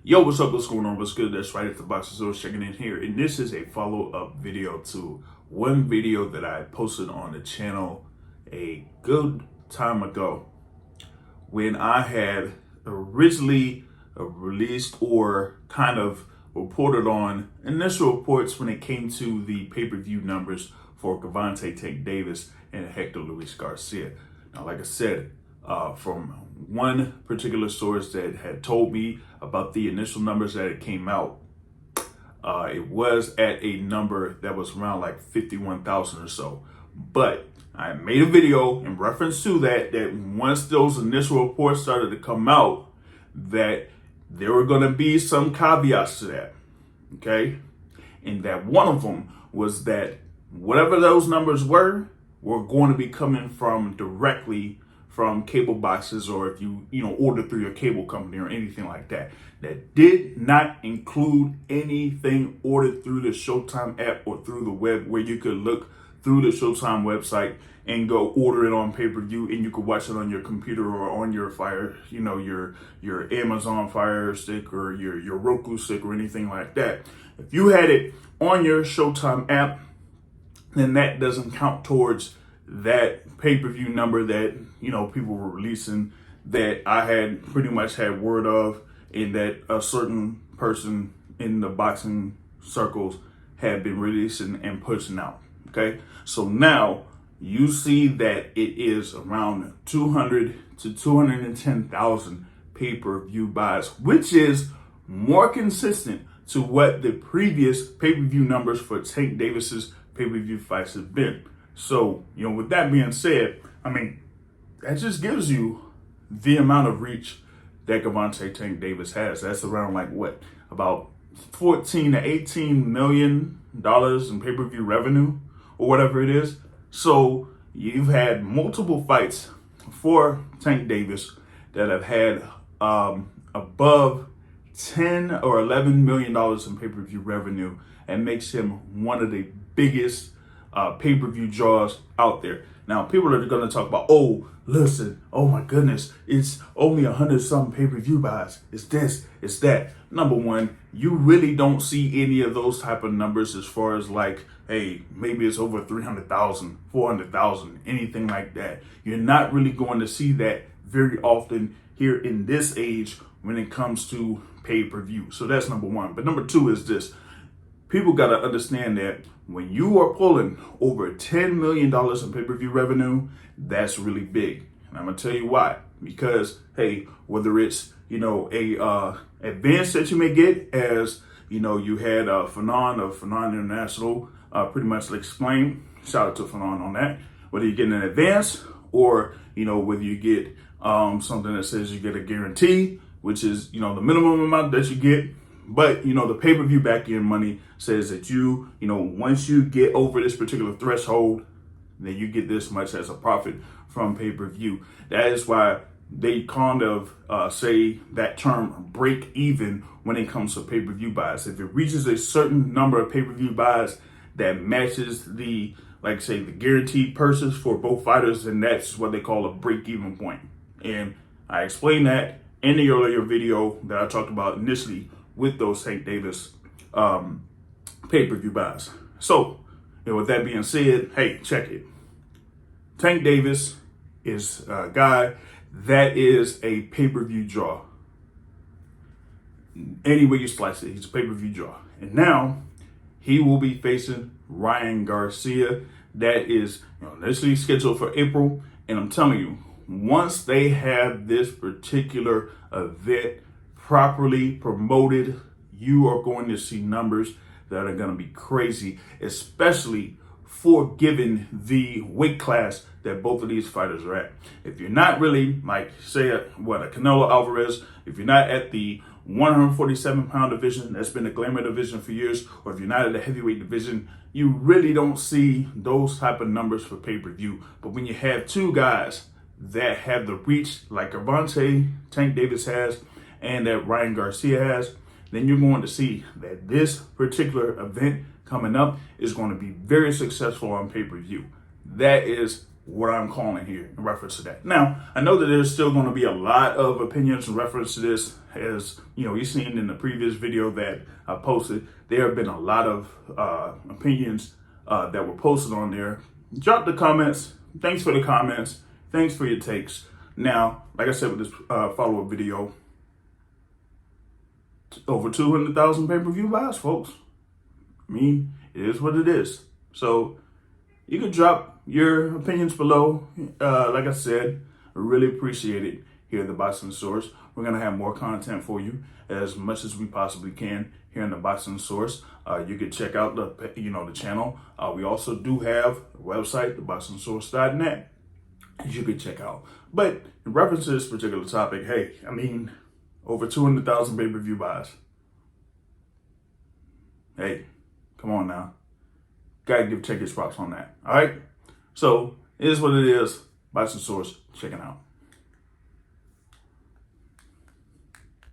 Yo, what's up? What's going on? What's good? That's right. It's the Boxer Soul checking in here. And this is a follow-up video to one video that I posted on the channel a good time ago when I had originally released or kind of reported on initial reports when it came to the pay-per-view numbers for Gervonta Tank Davis and Hector Luis Garcia. Now, like I said, from one particular source that had told me about the initial numbers that it came out, it was at a number that was around like 51,000 or so. But I made a video in reference to that once those initial reports started to come out, that there were going to be some caveats to that. Okay. And that one of them was that whatever those numbers were going to be coming from directly from cable boxes, or if you order through your cable company or anything like that. That did not include anything ordered through the Showtime app or through the web, where you could look through the Showtime website and go order it on pay-per-view, and you could watch it on your computer or on your Fire, your Amazon Fire Stick or your Roku Stick or anything like that. If you had it on your Showtime app, then that doesn't count towards that pay-per-view number that people were releasing, that I had pretty much had word of, and that a certain person in the boxing circles had been releasing and pushing out. Okay, so now you see that it is around 200 to 210,000 pay-per-view buys, which is more consistent to what the previous pay-per-view numbers for Tank Davis's pay-per-view fights have been. So, with that being said, that just gives you the amount of reach that Gervonta Tank Davis has. That's around about 14 to 18 million dollars in pay-per-view revenue or whatever it is. So you've had multiple fights for Tank Davis that have had above 10 or 11 million dollars in pay-per-view revenue, and makes him one of the biggest pay-per-view draws out there. Now, people are going to talk about, oh my goodness, it's only 100-something pay-per-view buys. It's this, it's that. Number one, you really don't see any of those type of numbers as far as hey, maybe it's over 300,000, 400,000, anything like that. You're not really going to see that very often here in this age when it comes to pay-per-view. So that's number one. But number two is this. People got to understand that when you are pulling over $10 million in pay-per-view revenue, that's really big. And I'm going to tell you why. Because, hey, whether it's, a advance that you may get, as, you had Fanon of Fanon International pretty much explain. Shout out to Fanon on that. Whether you get an advance or, whether you get something that says you get a guarantee, which is, the minimum amount that you get. But, the pay-per-view back-end money says that once you get over this particular threshold, then you get this much as a profit from pay-per-view. That is why they kind of say that term break even when it comes to pay-per-view buys. If it reaches a certain number of pay-per-view buys that matches the guaranteed purchase for both fighters, then that's what they call a break-even point. And I explained that in the earlier video that I talked about initially with those Tank Davis pay-per-view buys. So, with that being said, hey, check it. Tank Davis is a guy that is a pay-per-view draw. Any way you slice it, he's a pay-per-view draw. And now he will be facing Ryan Garcia. That is initially scheduled for April. And I'm telling you, once they have this particular event properly promoted, you are going to see numbers that are going to be crazy, especially for given the weight class that both of these fighters are at. If you're not really say a Canelo Alvarez, if you're not at the 147-pound division, that's been the glamour division for years, or if you're not at the heavyweight division, you really don't see those type of numbers for pay-per-view. But when you have two guys that have the reach like Gervonta Tank Davis has, and that Ryan Garcia has, then you're going to see that this particular event coming up is going to be very successful on pay-per-view. That is what I'm calling here in reference to that. Now, I know that there's still going to be a lot of opinions in reference to this. As you know, you've seen in the previous video that I posted, there have been a lot of opinions that were posted on there. Drop the comments. Thanks for the comments. Thanks for your takes. Now, like I said with this follow-up video, over 200,000 pay-per-view buys, folks. I mean, it is what it is. So you can drop your opinions below. Like I said, I really appreciate it here at the Boxing Source. We're going to have more content for you as much as we possibly can here in the Boxing Source. You can check out the channel. We also do have a website, theboxingsource.net, you can check out. But in reference to this particular topic, hey, I mean, over 200,000 pay-per-view buys. Hey, come on now. Gotta check his props on that. All right? So, it is what it is. Boxing Source, checking out.